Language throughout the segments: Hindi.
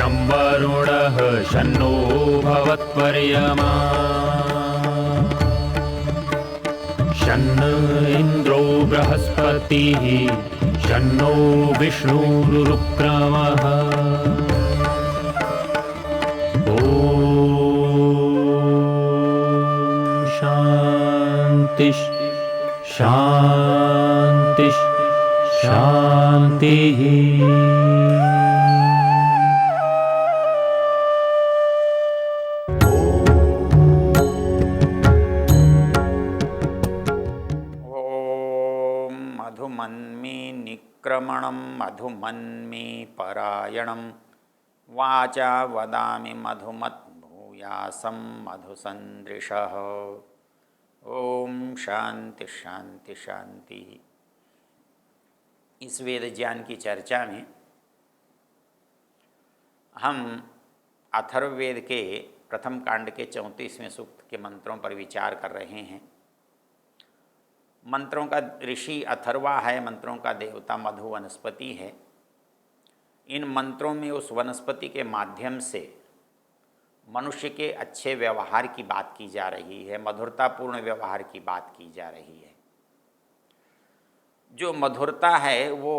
शं वरुणः शन्नो भवत्वर्यमा शन्न इन्द्रो बृहस्पतिः शन्नो विष्णुरुक्रमः ॐ शान्ति शान्ति शान्तिः। मधुमन्मे निक्रमणं मधुमन्मे परायणं वाचा वदामि मधुमद्भूयासं मधुसन्दृशः। ओम शांति शांति शांति। इस वेद ज्ञान की चर्चा में हम अथर्ववेद के प्रथम कांड के 34वें सूक्त के मंत्रों पर विचार कर रहे हैं। मंत्रों का ऋषि अथर्वा है, मंत्रों का देवता मधु वनस्पति है। इन मंत्रों में उस वनस्पति के माध्यम से मनुष्य के अच्छे व्यवहार की बात की जा रही है, मधुरतापूर्ण व्यवहार की बात की जा रही है। जो मधुरता है वो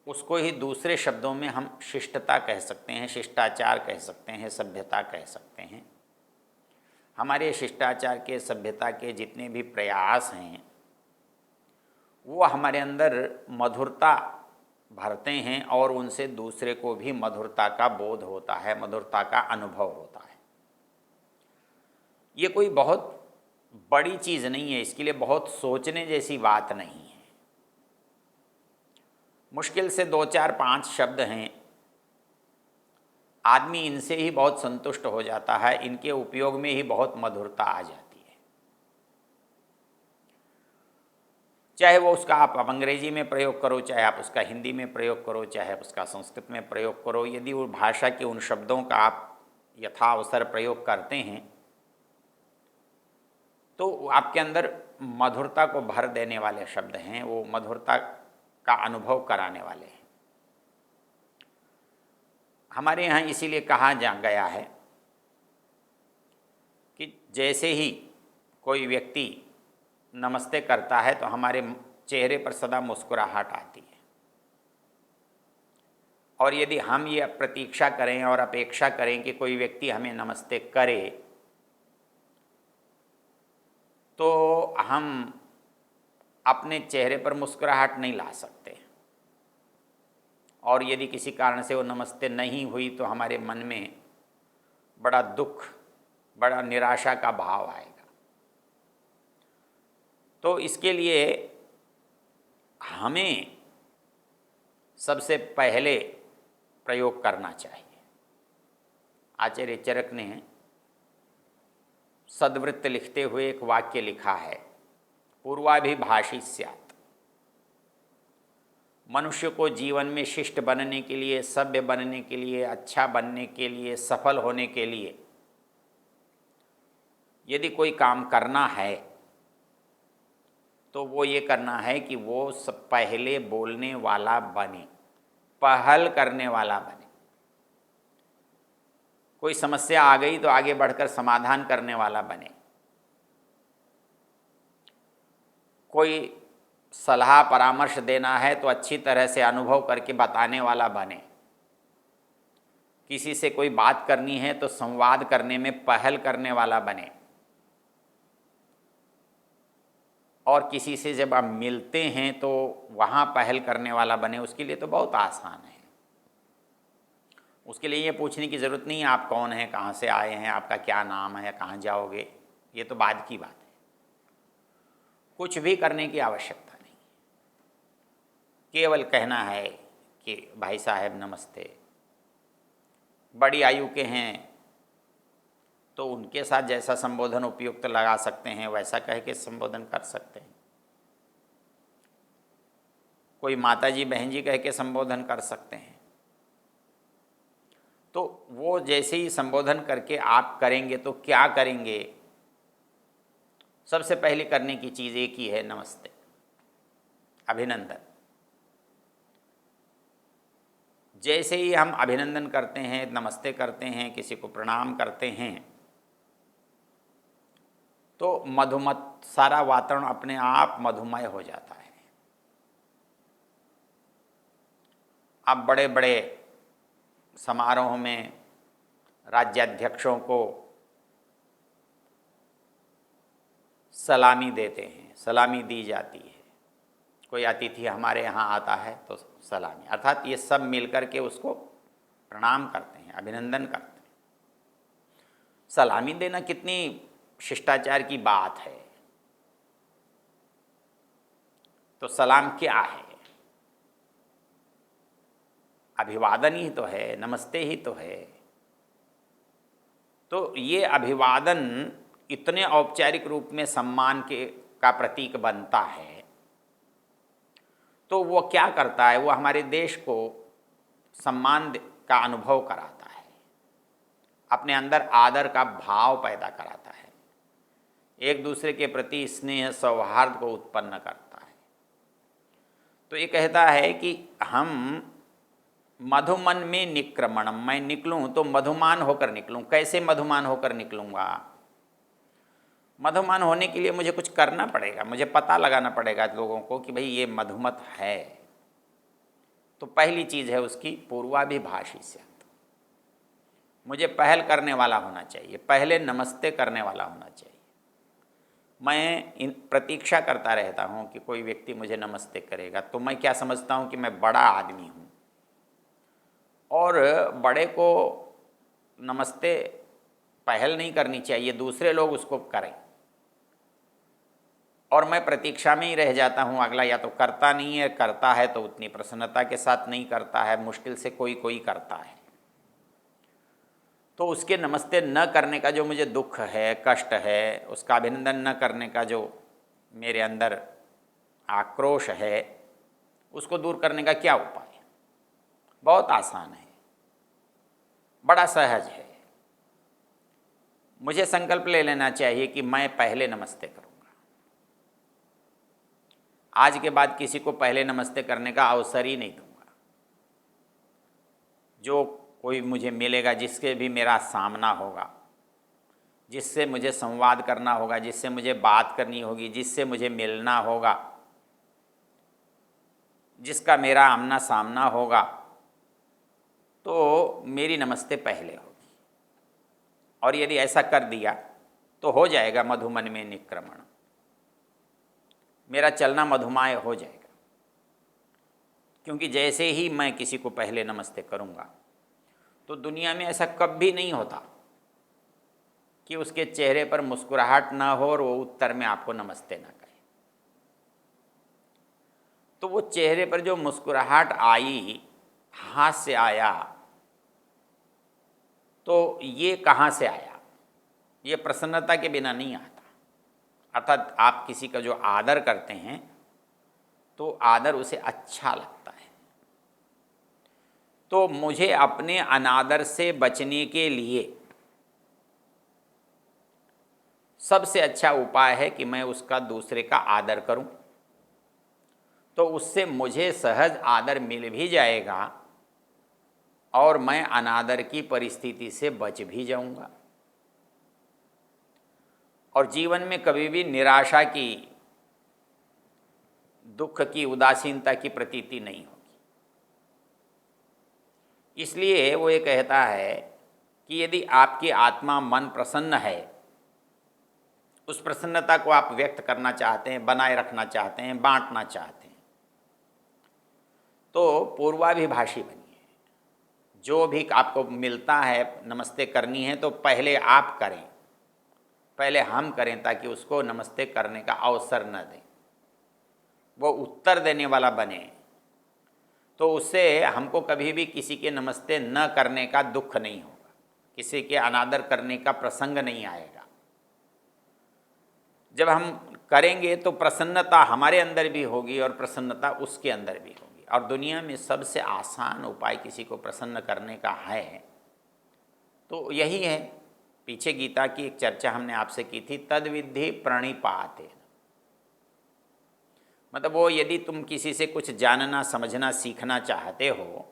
उसको ही दूसरे शब्दों में हम शिष्टता कह सकते हैं, शिष्टाचार कह सकते हैं, सभ्यता कह सकते हैं। हमारे शिष्टाचार के, सभ्यता के जितने भी प्रयास हैं वो हमारे अंदर मधुरता भरते हैं और उनसे दूसरे को भी मधुरता का बोध होता है, मधुरता का अनुभव होता है। ये कोई बहुत बड़ी चीज़ नहीं है, इसके लिए बहुत सोचने जैसी बात नहीं है। मुश्किल से 2, 4, 5 शब्द हैं, आदमी इनसे ही बहुत संतुष्ट हो जाता है, इनके उपयोग में ही बहुत मधुरता आ जाती है। चाहे वो उसका आप अंग्रेजी में प्रयोग करो, चाहे आप उसका हिंदी में प्रयोग करो, चाहे आप उसका संस्कृत में प्रयोग करो, यदि वो भाषा के उन शब्दों का आप यथावसर प्रयोग करते हैं तो आपके अंदर मधुरता को भर देने वाले शब्द हैं, वो मधुरता का अनुभव कराने वाले हैं। हमारे यहाँ इसीलिए कहा जा गया है कि जैसे ही कोई व्यक्ति नमस्ते करता है तो हमारे चेहरे पर सदा मुस्कुराहट आती है, और यदि हम ये प्रतीक्षा करें और अपेक्षा करें कि कोई व्यक्ति हमें नमस्ते करे तो हम अपने चेहरे पर मुस्कुराहट नहीं ला सकते, और यदि किसी कारण से वो नमस्ते नहीं हुई तो हमारे मन में बड़ा दुख, बड़ा निराशा का भाव आएगा। तो इसके लिए हमें सबसे पहले प्रयोग करना चाहिए। आचार्य चरक ने सद्वृत्त लिखते हुए एक वाक्य लिखा है, पूर्वाभिभाषी स्यात्। मनुष्य को जीवन में शिष्ट बनने के लिए, सभ्य बनने के लिए, अच्छा बनने के लिए, सफल होने के लिए यदि कोई काम करना है तो वो ये करना है कि वो सब पहले बोलने वाला बने, पहल करने वाला बने। कोई समस्या आ गई तो आगे बढ़कर समाधान करने वाला बने। कोई सलाह परामर्श देना है तो अच्छी तरह से अनुभव करके बताने वाला बने। किसी से कोई बात करनी है तो संवाद करने में पहल करने वाला बने। और किसी से जब आप मिलते हैं तो वहाँ पहल करने वाला बने। उसके लिए तो बहुत आसान है। उसके लिए ये पूछने की ज़रूरत नहीं है आप कौन हैं, कहाँ से आए हैं, आपका क्या नाम है, कहाँ जाओगे, ये तो बाद की बात है। कुछ भी करने की आवश्यकता नहीं, केवल कहना है कि भाई साहब नमस्ते। बड़ी आयु के हैं तो उनके साथ जैसा संबोधन उपयुक्त लगा सकते हैं वैसा कह के संबोधन कर सकते हैं। कोई माता जी बहन जी कह के संबोधन कर सकते हैं। तो वो जैसे ही संबोधन करके आप करेंगे तो क्या करेंगे, सबसे पहले करने की चीज़ एक ही है, नमस्ते, अभिनंदन। जैसे ही हम अभिनंदन करते हैं, नमस्ते करते हैं, किसी को प्रणाम करते हैं, तो मधुमत सारा वातावरण अपने आप मधुमय हो जाता है। अब बड़े बड़े समारोह में राज्याध्यक्षों को सलामी देते हैं, सलामी दी जाती है। कोई अतिथि हमारे यहाँ आता है तो सलामी, अर्थात ये सब मिलकर के उसको प्रणाम करते हैं, अभिनंदन करते हैं। सलामी देना कितनी शिष्टाचार की बात है। तो सलाम क्या है? अभिवादन ही तो है, नमस्ते ही तो है। तो ये अभिवादन इतने औपचारिक रूप में सम्मान का प्रतीक बनता है, तो वो क्या करता है? वो हमारे देश को सम्मान का अनुभव कराता है, अपने अंदर आदर का भाव पैदा कराता है, एक दूसरे के प्रति स्नेह सौहार्द को उत्पन्न करता है। तो ये कहता है कि हम मधुमन में निक्रमणम, मैं निकलूं तो मधुमान होकर निकलूं। कैसे मधुमान होकर निकलूंगा? मधुमान होने के लिए मुझे कुछ करना पड़ेगा, मुझे पता लगाना पड़ेगा लोगों को कि भाई ये मधुमत है। तो पहली चीज़ है उसकी पूर्वाभिभाषित। मुझे पहल करने वाला होना चाहिए, पहले नमस्ते करने वाला होना चाहिए। मैं प्रतीक्षा करता रहता हूँ कि कोई व्यक्ति मुझे नमस्ते करेगा, तो मैं क्या समझता हूँ कि मैं बड़ा आदमी हूँ, और बड़े को नमस्ते पहल नहीं करनी चाहिए, दूसरे लोग उसको करें। और मैं प्रतीक्षा में ही रह जाता हूँ, अगला या तो करता नहीं है, करता है तो उतनी प्रसन्नता के साथ नहीं करता है, मुश्किल से कोई कोई करता है। तो उसके नमस्ते न करने का जो मुझे दुख है, कष्ट है, उसका अभिनंदन न करने का जो मेरे अंदर आक्रोश है, उसको दूर करने का क्या उपाय है? बहुत आसान है, बड़ा सहज है। मुझे संकल्प ले लेना चाहिए कि मैं पहले नमस्ते करूँगा। आज के बाद किसी को पहले नमस्ते करने का अवसर ही नहीं दूंगा। जो कोई मुझे मिलेगा, जिसके भी मेरा सामना होगा, जिससे मुझे संवाद करना होगा, जिससे मुझे बात करनी होगी, जिससे मुझे मिलना होगा, जिसका मेरा आमना सामना होगा, तो मेरी नमस्ते पहले होगी। और यदि ऐसा कर दिया तो हो जाएगा मधुमन में निक्रमण, मेरा चलना मधुमाय हो जाएगा। क्योंकि जैसे ही मैं किसी को पहले नमस्ते करूँगा, तो दुनिया में ऐसा कभी नहीं होता कि उसके चेहरे पर मुस्कुराहट ना हो और वो उत्तर में आपको नमस्ते ना कहे। तो वो चेहरे पर जो मुस्कुराहट आई, हाथ से आया, तो ये कहाँ से आया? ये प्रसन्नता के बिना नहीं आता। अर्थात आप किसी का जो आदर करते हैं तो आदर उसे अच्छा लगता है। तो मुझे अपने अनादर से बचने के लिए सबसे अच्छा उपाय है कि मैं उसका दूसरे का आदर करूं, तो उससे मुझे सहज आदर मिल भी जाएगा और मैं अनादर की परिस्थिति से बच भी जाऊंगा। और जीवन में कभी भी निराशा की, दुख की, उदासीनता की प्रतीति नहीं होगी। इसलिए वो ये कहता है कि यदि आपकी आत्मा मन प्रसन्न है, उस प्रसन्नता को आप व्यक्त करना चाहते हैं, बनाए रखना चाहते हैं, बांटना चाहते हैं, तो पूर्वाभिभाषी बनिए। जो भी आपको मिलता है नमस्ते करनी है तो पहले आप करें, पहले हम करें, ताकि उसको नमस्ते करने का अवसर न दें, वो उत्तर देने वाला बने। तो उससे हमको कभी भी किसी के नमस्ते न करने का दुख नहीं होगा, किसी के अनादर करने का प्रसंग नहीं आएगा। जब हम करेंगे तो प्रसन्नता हमारे अंदर भी होगी और प्रसन्नता उसके अंदर भी होगी। और दुनिया में सबसे आसान उपाय किसी को प्रसन्न करने का है तो यही है। पीछे गीता की एक चर्चा हमने आपसे की थी, तद्विद्धि प्रणिपाते। मतलब वो यदि तुम किसी से कुछ जानना, समझना, सीखना चाहते हो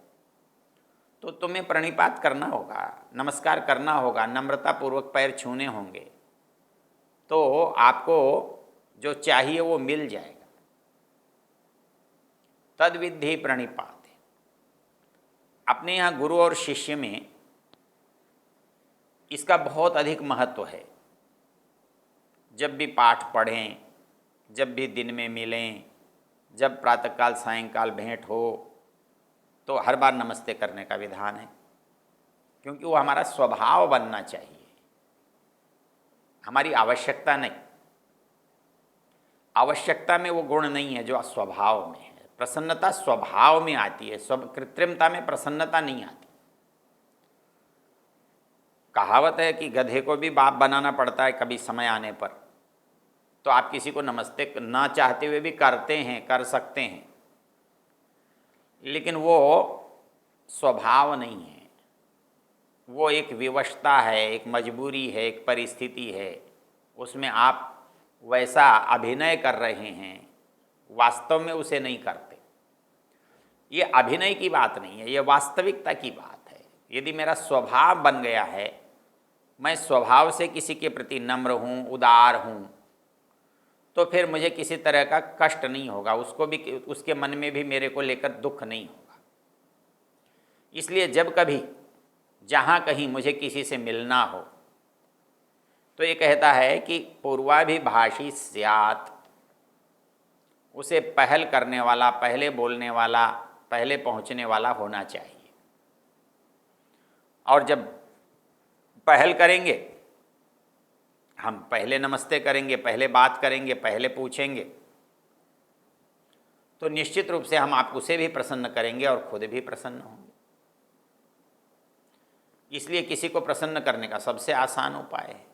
तो तुम्हें प्रणिपात करना होगा, नमस्कार करना होगा, नम्रतापूर्वक पैर छूने होंगे, तो आपको जो चाहिए वो मिल जाएगा। तद विद्धि प्रणिपात। अपने यहाँ गुरु और शिष्य में इसका बहुत अधिक महत्व है। जब भी पाठ पढ़ें, जब भी दिन में मिलें, जब प्रातःकाल सायंकाल भेंट हो, तो हर बार नमस्ते करने का विधान है, क्योंकि वो हमारा स्वभाव बनना चाहिए, हमारी आवश्यकता नहीं। आवश्यकता में वो गुण नहीं है जो स्वभाव में है। प्रसन्नता स्वभाव में आती है, कृत्रिमता में प्रसन्नता नहीं आती। कहावत है कि गधे को भी बाप बनाना पड़ता है कभी समय आने पर। तो आप किसी को नमस्ते ना चाहते हुए भी करते हैं, कर सकते हैं, लेकिन वो स्वभाव नहीं है, वो एक विवशता है, एक मजबूरी है, एक परिस्थिति है। उसमें आप वैसा अभिनय कर रहे हैं, वास्तव में उसे नहीं करते। ये अभिनय की बात नहीं है, ये वास्तविकता की बात है। यदि मेरा स्वभाव बन गया है, मैं स्वभाव से किसी के प्रति नम्र हूँ, उदार हूँ, तो फिर मुझे किसी तरह का कष्ट नहीं होगा, उसको भी, उसके मन में भी मेरे को लेकर दुख नहीं होगा। इसलिए जब कभी जहाँ कहीं मुझे किसी से मिलना हो, तो ये कहता है कि पूर्वाभिभाषी स्यात्, उसे पहल करने वाला, पहले बोलने वाला, पहले पहुँचने वाला होना चाहिए। और जब पहल करेंगे, हम पहले नमस्ते करेंगे, पहले बात करेंगे, पहले पूछेंगे, तो निश्चित रूप से हम आप उसे भी प्रसन्न करेंगे और खुद भी प्रसन्न होंगे। इसलिए किसी को प्रसन्न करने का सबसे आसान उपाय है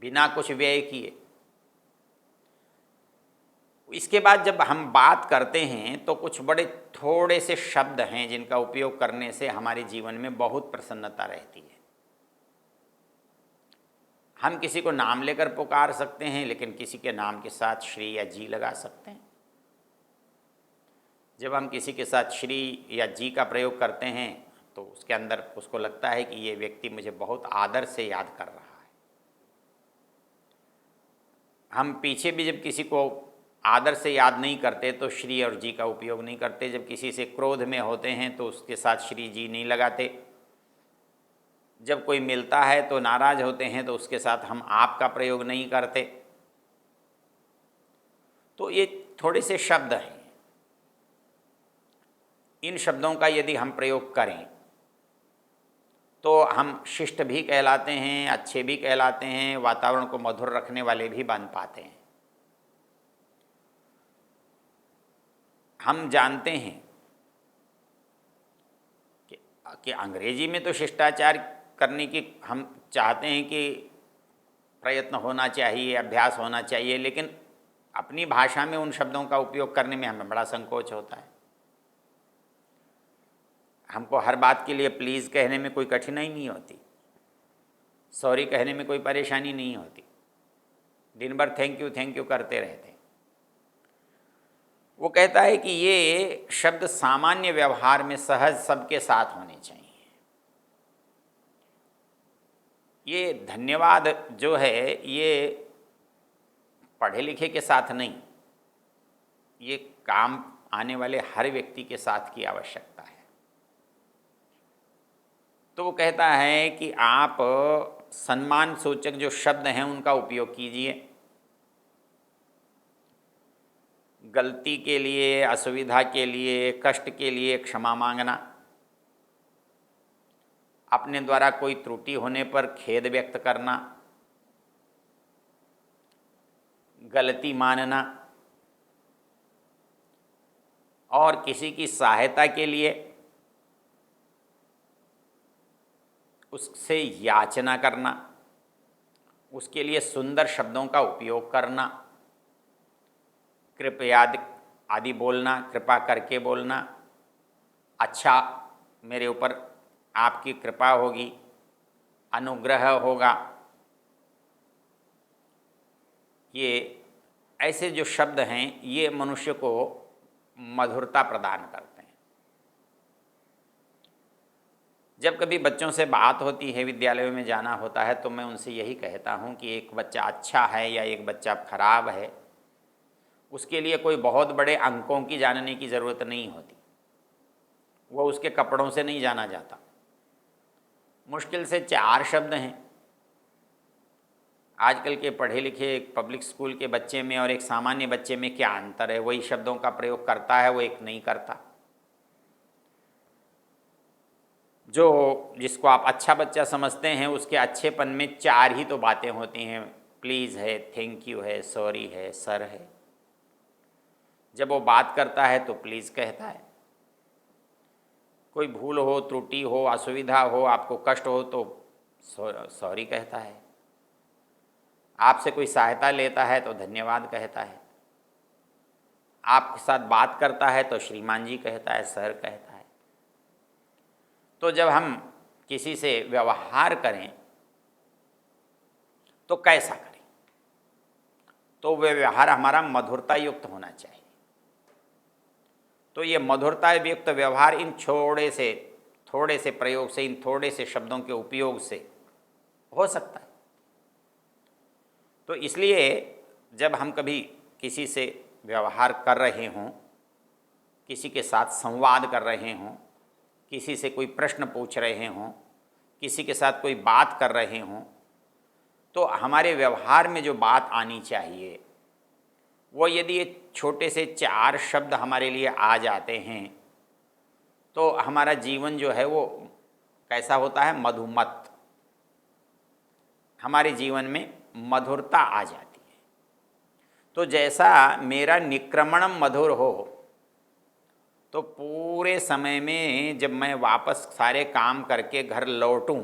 बिना कुछ व्यय किए। इसके बाद जब हम बात करते हैं तो कुछ बड़े थोड़े से शब्द हैं जिनका उपयोग करने से हमारे जीवन में बहुत प्रसन्नता रहती है। हम किसी को नाम लेकर पुकार सकते हैं, लेकिन किसी के नाम के साथ श्री या जी लगा सकते हैं। जब हम किसी के साथ श्री या जी का प्रयोग करते हैं तो उसके अंदर उसको लगता है कि ये व्यक्ति मुझे बहुत आदर से याद कर रहा है। हम पीछे भी जब किसी को आदर से याद नहीं करते तो श्री और जी का उपयोग नहीं करते। जब किसी से क्रोध में होते हैं तो उसके साथ श्री जी नहीं लगाते। जब कोई मिलता है तो नाराज होते हैं तो उसके साथ हम आप का प्रयोग नहीं करते। तो ये थोड़े से शब्द हैं, इन शब्दों का यदि हम प्रयोग करें तो हम शिष्ट भी कहलाते हैं, अच्छे भी कहलाते हैं, वातावरण को मधुर रखने वाले भी बन पाते हैं। हम जानते हैं कि अंग्रेजी में तो शिष्टाचार करने की हम चाहते हैं कि प्रयत्न होना चाहिए, अभ्यास होना चाहिए, लेकिन अपनी भाषा में उन शब्दों का उपयोग करने में हमें बड़ा संकोच होता है। हमको हर बात के लिए प्लीज़ कहने में कोई कठिनाई नहीं होती, सॉरी कहने में कोई परेशानी नहीं होती, दिन भर थैंक यू करते रहते हैं। वो कहता है कि ये शब्द सामान्य व्यवहार में सहज सबके साथ होने चाहिए। ये धन्यवाद जो है ये पढ़े लिखे के साथ नहीं, ये काम आने वाले हर व्यक्ति के साथ की आवश्यकता है। तो वो कहता है कि आप सम्मान सूचक जो शब्द हैं उनका उपयोग कीजिए। गलती के लिए, असुविधा के लिए, कष्ट के लिए क्षमा मांगना, अपने द्वारा कोई त्रुटि होने पर खेद व्यक्त करना, गलती मानना, और किसी की सहायता के लिए उससे याचना करना, उसके लिए सुंदर शब्दों का उपयोग करना, कृपया आदि बोलना, कृपा करके बोलना, अच्छा मेरे ऊपर आपकी कृपा होगी, अनुग्रह होगा। ये ऐसे जो शब्द हैं ये मनुष्य को मधुरता प्रदान करते हैं। जब कभी बच्चों से बात होती है, विद्यालयों में जाना होता है, तो मैं उनसे यही कहता हूँ कि एक बच्चा अच्छा है या एक बच्चा खराब है, उसके लिए कोई बहुत बड़े अंकों की जानने की ज़रूरत नहीं होती। वो उसके कपड़ों से नहीं जाना जाता। मुश्किल से 4 शब्द हैं। आजकल के पढ़े लिखे एक पब्लिक स्कूल के बच्चे में और एक सामान्य बच्चे में क्या अंतर है? वही शब्दों का प्रयोग करता है, वो एक नहीं करता। जिसको आप अच्छा बच्चा समझते हैं, उसके अच्छेपन में 4 ही तो बातें होती हैं। प्लीज़ है, थैंक यू है, सॉरी है, सर है। जब वो बात करता है तो प्लीज़ कहता है। कोई भूल हो, त्रुटि हो, असुविधा हो, आपको कष्ट हो तो सॉरी कहता है। आपसे कोई सहायता लेता है तो धन्यवाद कहता है। आपके साथ बात करता है तो श्रीमान जी कहता है, सर कहता है। तो जब हम किसी से व्यवहार करें तो कैसा करें? तो वह व्यवहार हमारा मधुरता युक्त होना चाहिए। तो ये मधुरता युक्त व्यवहार इन थोड़े से प्रयोग से, इन थोड़े से शब्दों के उपयोग से हो सकता है। तो इसलिए जब हम कभी किसी से व्यवहार कर रहे हों, किसी के साथ संवाद कर रहे हों, किसी से कोई प्रश्न पूछ रहे हों, किसी के साथ कोई बात कर रहे हों, तो हमारे व्यवहार में जो बात आनी चाहिए वो यदि ये छोटे से 4 शब्द हमारे लिए आ जाते हैं तो हमारा जीवन जो है वो कैसा होता है? मधुमत। हमारे जीवन में मधुरता आ जाती है। तो जैसा मेरा निक्रमणम मधुर हो, तो पूरे समय में जब मैं वापस सारे काम करके घर लौटूं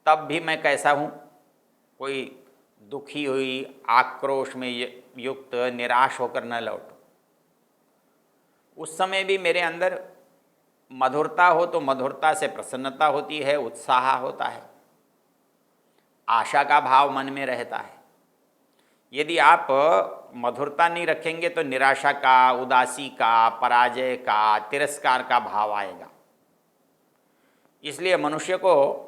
तब भी मैं कैसा हूँ? कोई दुखी हुई, आक्रोश में युक्त, निराश होकर न लौटूं। उस समय भी मेरे अंदर मधुरता हो तो मधुरता से प्रसन्नता होती है, उत्साह होता है, आशा का भाव मन में रहता है। यदि आप मधुरता नहीं रखेंगे तो निराशा का, उदासी का, पराजय का, तिरस्कार का भाव आएगा। इसलिए मनुष्य को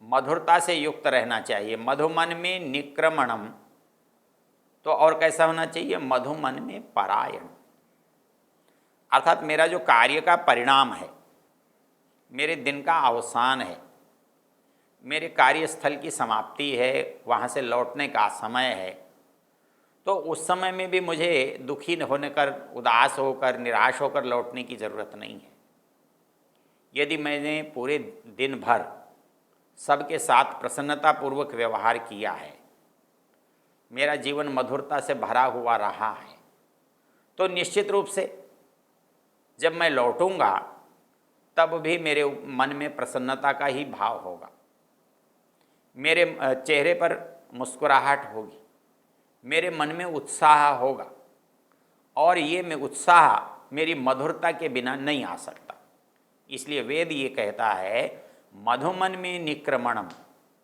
मधुरता से युक्त रहना चाहिए। मधुमन में निक्रमणम, तो और कैसा होना चाहिए? मधुमन में परायण, अर्थात मेरा जो कार्य का परिणाम है, मेरे दिन का अवसान है, मेरे कार्यस्थल की समाप्ति है, वहाँ से लौटने का समय है, तो उस समय में भी मुझे दुखी होने कर, उदास होकर, निराश होकर लौटने की ज़रूरत नहीं है। यदि मैंने पूरे दिन भर सबके साथ प्रसन्नतापूर्वक व्यवहार किया है, मेरा जीवन मधुरता से भरा हुआ रहा है, तो निश्चित रूप से जब मैं लौटूंगा तब भी मेरे मन में प्रसन्नता का ही भाव होगा, मेरे चेहरे पर मुस्कुराहट होगी, मेरे मन में उत्साह होगा। और ये में उत्साह मेरी मधुरता के बिना नहीं आ सकता। इसलिए वेद ये कहता है मधुमन में निक्रमणम,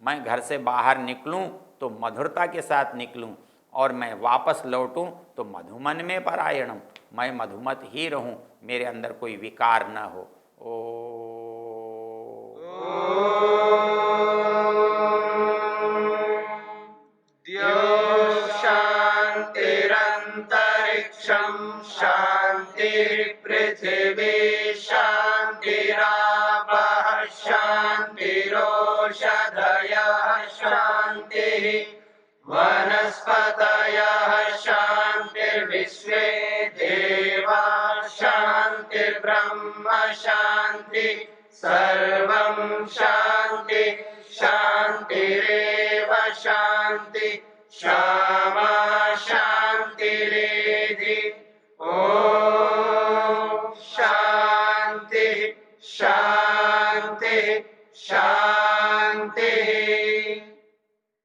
मैं घर से बाहर निकलूं तो मधुरता के साथ निकलूं, और मैं वापस लौटूं तो मधुमन में परायणम, मैं मधुमत ही रहूं, मेरे अंदर कोई विकार न हो। शांतिरंतरिक्षं शांतिर्पृथिवी शांतिरापः शांतिरोषधयः शांतिः वनस्पतयः शांतिर्विश्वे देवाः शांतिर्ब्रह्म शांति सर्वं शांति शांतिरेव शांति शांति